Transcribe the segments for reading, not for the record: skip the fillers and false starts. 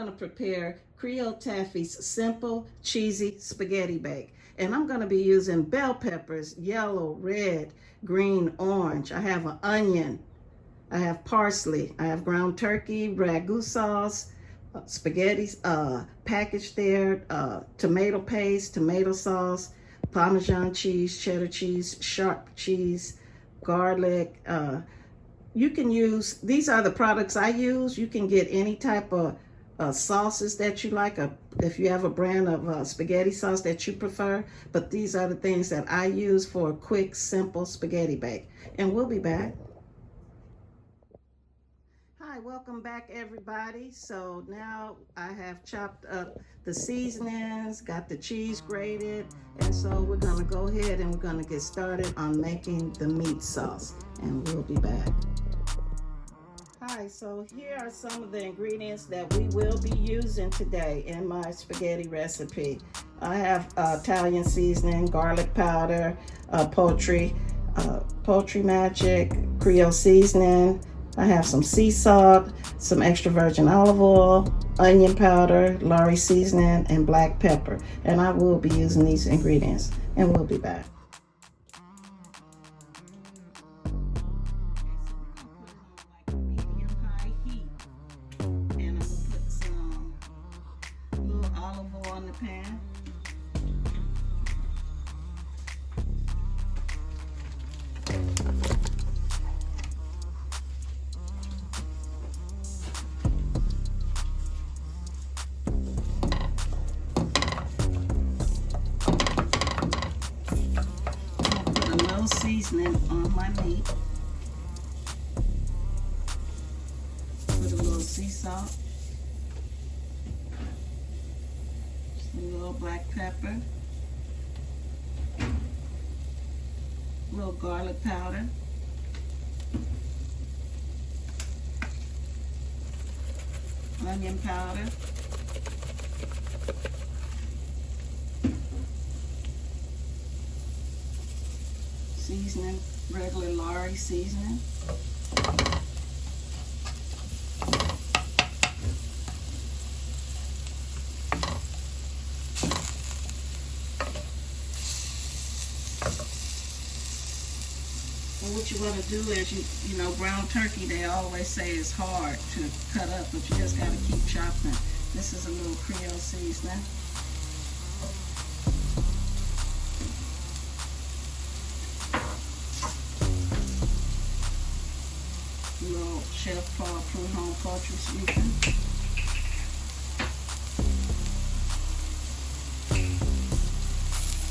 going to prepare Creole Taffy's simple, cheesy spaghetti bake. And I'm going to be using bell peppers, yellow, red, green, orange. I have an onion. I have parsley. I have ground turkey, ragu sauce, spaghetti packaged there, tomato paste, tomato sauce, Parmesan cheese, cheddar cheese, sharp cheese, garlic. You can use, these are the products I use. You can get any type of sauces that you like, if you have a brand of spaghetti sauce that you prefer. But these are the things that I use for a quick, simple spaghetti bake. And we'll be back. Hi, welcome back everybody. So now I have chopped up the seasonings, got the cheese grated, and so we're gonna go ahead and we're gonna get started on making the meat sauce, and we'll be back. Hi, so here are some of the ingredients that we will be using today in my spaghetti recipe. I have Italian seasoning, garlic powder, poultry magic, Creole seasoning. I have some sea salt, some extra virgin olive oil, onion powder, Lorry seasoning, and black pepper. And I will be using these ingredients, and we'll be back. Medium-high heat, and I'm gonna put some little olive oil in the pan. Seasoning on my meat. Put a little sea salt, a little black pepper, a little garlic powder, onion powder, seasoning, regular Lorry seasoning. And what you want to do is, you know, ground turkey, they always say is hard to cut up, but you just got to keep chopping. This is a little Creole seasoning. Chef Paul Prudhomme poultry seasoning.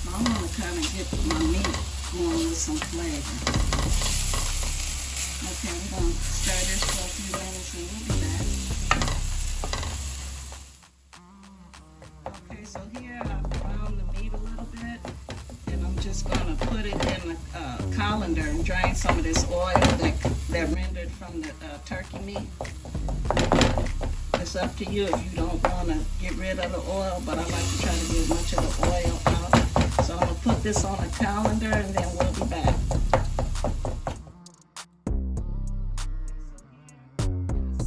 So I'm going to kind of get my meat going with some flavor. Okay, we're going to stir this for a few minutes and we'll be back. Okay, so here I've browned the meat a little bit, and I'm just going to put it in a colander and drain some of this oil that rendered from the turkey meat. It's up to you if you don't want to get rid of the oil, but I like to try to get as much of the oil out. So I'm going to put this on a colander and then we'll be back. I'm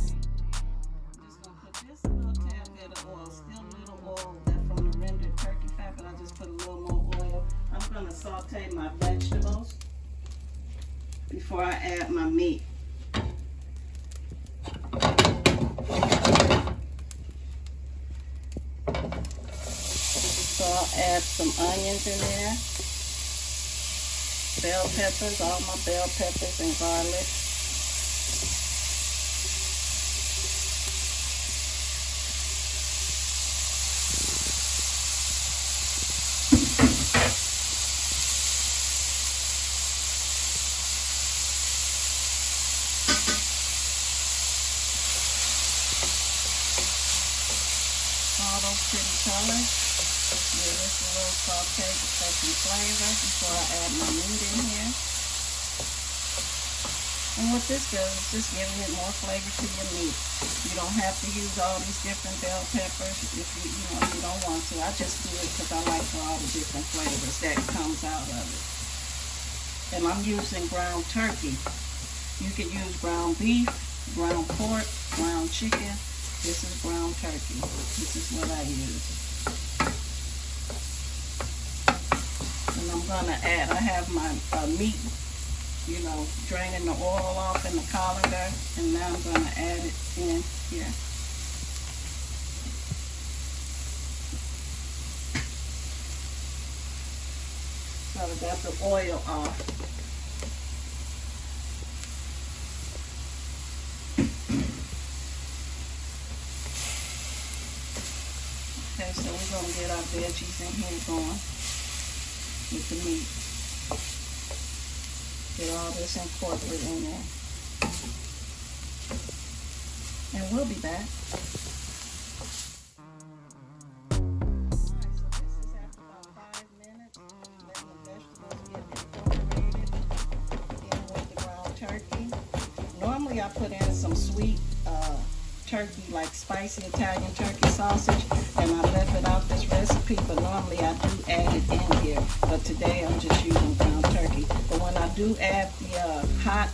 just going to put just a little tad bit of oil, still a little oil left from the rendered turkey fat, but I just put a little more oil. I'm going to saute my vegetables before I add my meat. So I'll add some onions in there, bell peppers, all my bell peppers and garlic. All those pretty colors. Give this a little saute to take some flavor before I add my meat in here. And what this does is just giving it more flavor to your meat. You don't have to use all these different bell peppers if you don't want to. I just do it because I like all the different flavors that comes out of it. And I'm using ground turkey. You could use ground beef, ground pork, ground chicken, This is ground turkey. This is what I use. And I'm gonna add, I have my meat, you know, draining the oil off in the colander, and now I'm gonna add it in here. So I got the oil off. Okay, so we're gonna get our veggies in here going with the meat. Get all this incorporated in there. And we'll be back. Normally I put in some sweet turkey, like spicy Italian turkey sausage, and I left it out this recipe, but normally I do add it in here. But today I'm just using ground turkey. But when I do add the hot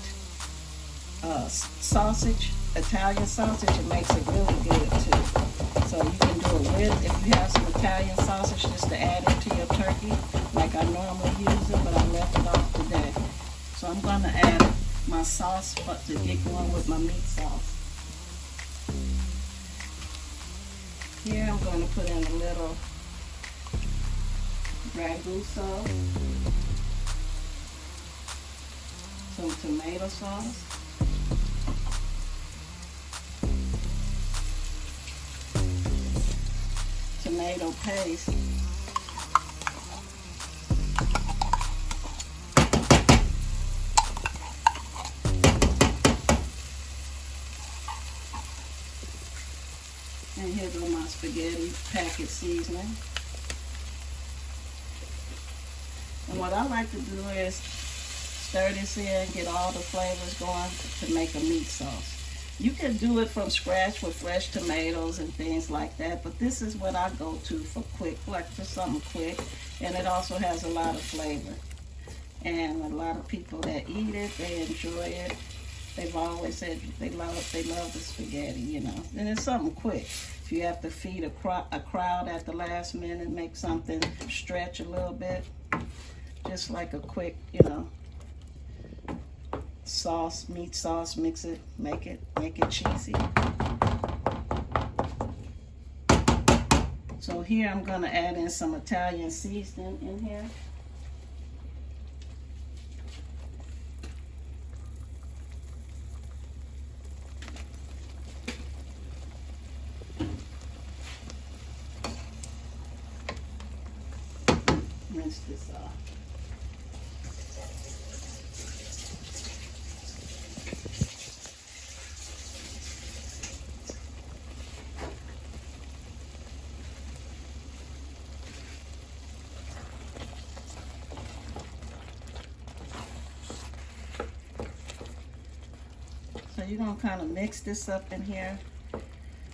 sausage, Italian sausage, it makes it really good too. So you can do it with, if you have some Italian sausage, just to add it to your turkey, like I normally use it, but I left it off today. So I'm going to add my sauce to get going with my meat sauce. Here I'm going to put in a little ragu sauce, some tomato sauce, tomato paste, and here go my spaghetti packet seasoning. And what I like to do is stir this in, get all the flavors going to make a meat sauce. You can do it from scratch with fresh tomatoes and things like that, but this is what I go to for quick, like just something quick, and it also has a lot of flavor. And a lot of people that eat it, they enjoy it. They've always said they love the spaghetti, you know, and it's something quick. If you have to feed a crowd at the last minute, make something stretch a little bit, just like a quick, you know, sauce, meat sauce, mix it, make it cheesy. So here I'm gonna add in some Italian seasoning in here. Rinse this off. So you're gonna kind of mix this up in here,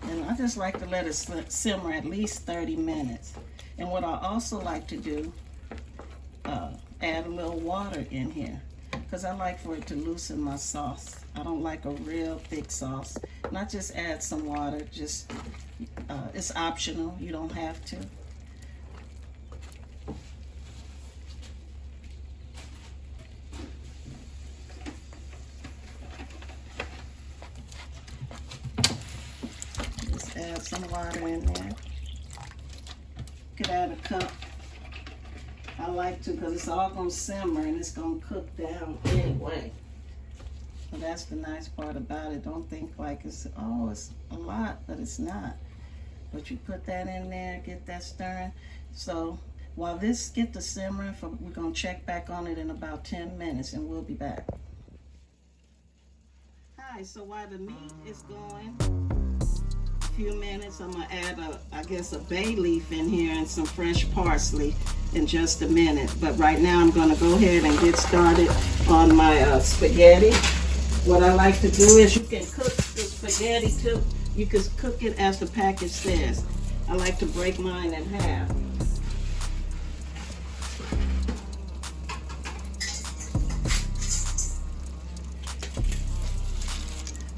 and I just like to let it simmer at least 30 minutes. And what I also like to do, add a little water in here, because I like for it to loosen my sauce. I don't like a real thick sauce. And I just add some water, just, it's optional, you don't have to. Just add some water in there. You could add a cup. I like to, because it's all going to simmer and it's going to cook down anyway. So that's the nice part about it. Don't think like it's a lot, but it's not. But you put that in there, get that stirring. So while this get to simmering, we're going to check back on it in about 10 minutes and we'll be back. Hi, so while the meat is going, few minutes, I'm gonna add I guess a bay leaf in here and some fresh parsley in just a minute. But right now I'm gonna go ahead and get started on my spaghetti. What I like to do is you can cook the spaghetti too. You can cook it as the package says. I like to break mine in half.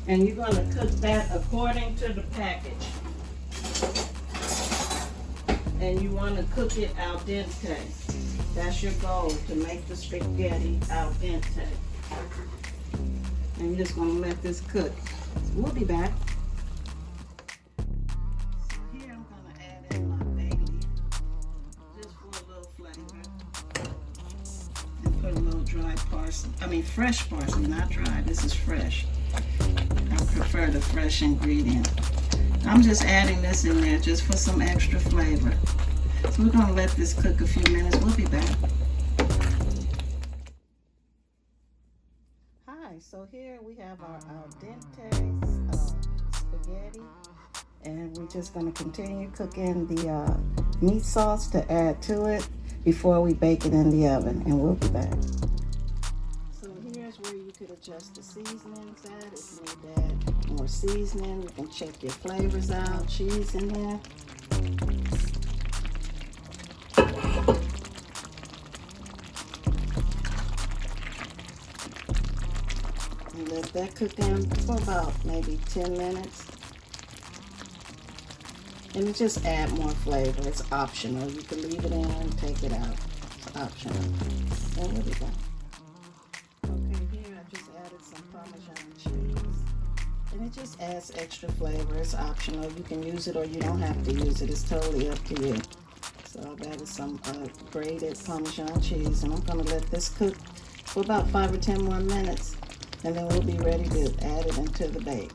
And you're going to cook that according to the package. And you want to cook it al dente. That's your goal, to make the spaghetti al dente. And you're just going to let this cook. We'll be back. So here I'm going to add in my bay leaf, just for a little flavor. And put a little dry parsley. I mean fresh parsley, not dry. This is fresh. I prefer the fresh ingredient. I'm just adding this in there just for some extra flavor. So we're going to let this cook a few minutes. We'll be back. Hi, so here we have our al dente spaghetti. And we're just going to continue cooking the meat sauce to add to it before we bake it in the oven. And we'll be back. So here's where you could adjust the seasonings at. If you need to add more seasoning, you can check your flavors out. Cheese in there. And let that cook down for about maybe 10 minutes. And just add more flavor. It's optional. You can leave it in and take it out. It's optional. And we'll be done. Okay, here I just added some Parmesan cheese. And it just adds extra flavor. It's optional. You can use it or you don't have to use it. It's totally up to you. So I've added some grated Parmesan cheese. And I'm going to let this cook for about 5 or 10 more minutes. And then we'll be ready to add it into the bake.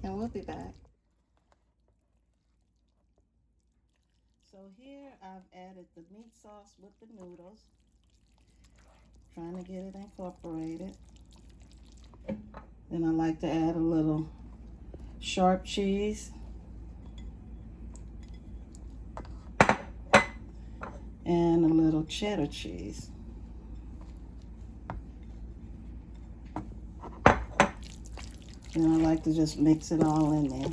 And we'll be back. So here I've added the meat sauce with the noodles. Trying to get it incorporated. Then I like to add a little sharp cheese. And a little cheddar cheese. And I like to just mix it all in there.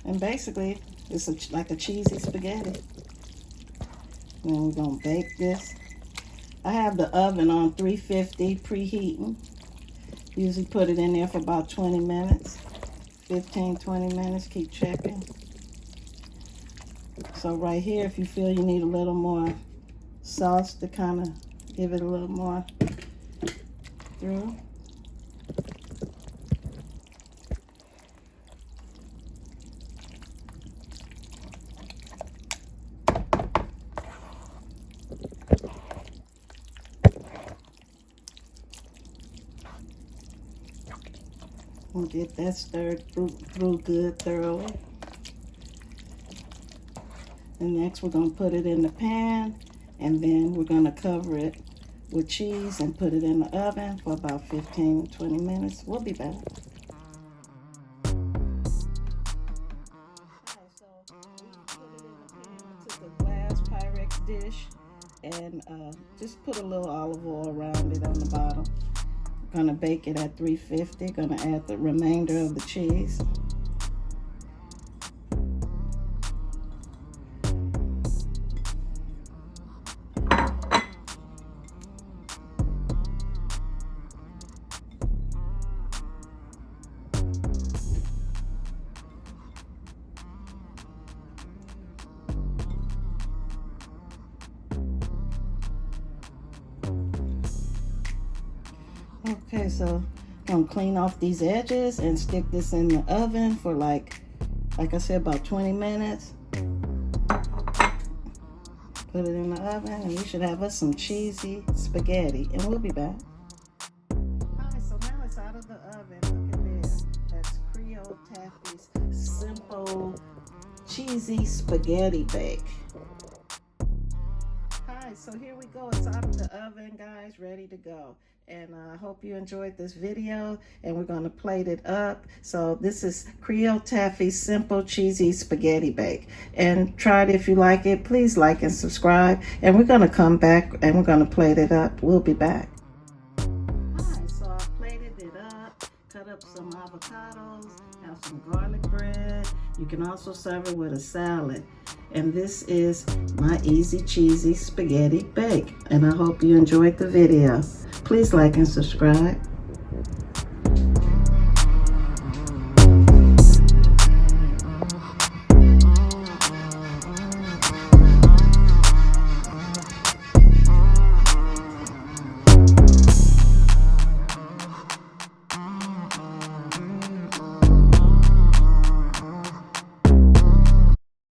And basically, it's like a cheesy spaghetti. And then we're going to bake this. I have the oven on 350 preheating. Usually put it in there for about 20 minutes. 15, 20 minutes. Keep checking. So right here, if you feel you need a little more sauce to kind of give it a little more through. We'll get that stirred through good thoroughly. And next we're going to put it in the pan, and then we're going to cover it with cheese and put it in the oven for about 15 to 20 minutes. We'll be back. Okay, so we put it in the pan. I took a glass Pyrex dish and just put a little olive oil around it on the bottom. Gonna bake it at 350. Gonna add the remainder of the cheese. Okay, so I'm gonna clean off these edges and stick this in the oven for like I said, about 20 minutes. Put it in the oven and we should have us some cheesy spaghetti, and we'll be back. Alright, so now it's out of the oven. Look at there. That's Creole Taffy's simple cheesy spaghetti bake. Alright, so here we go. It's out of the oven, guys, ready to go. And I hope you enjoyed this video, and we're going to plate it up. So this is Creole Taffy's simple cheesy spaghetti bake. And try it if you like it. Please like and subscribe. And we're going to come back and we're going to plate it up. We'll be back. Alright, so I plated it up. You can also serve it with a salad. And this is my easy cheesy spaghetti bake. And I hope you enjoyed the video. Please like and subscribe.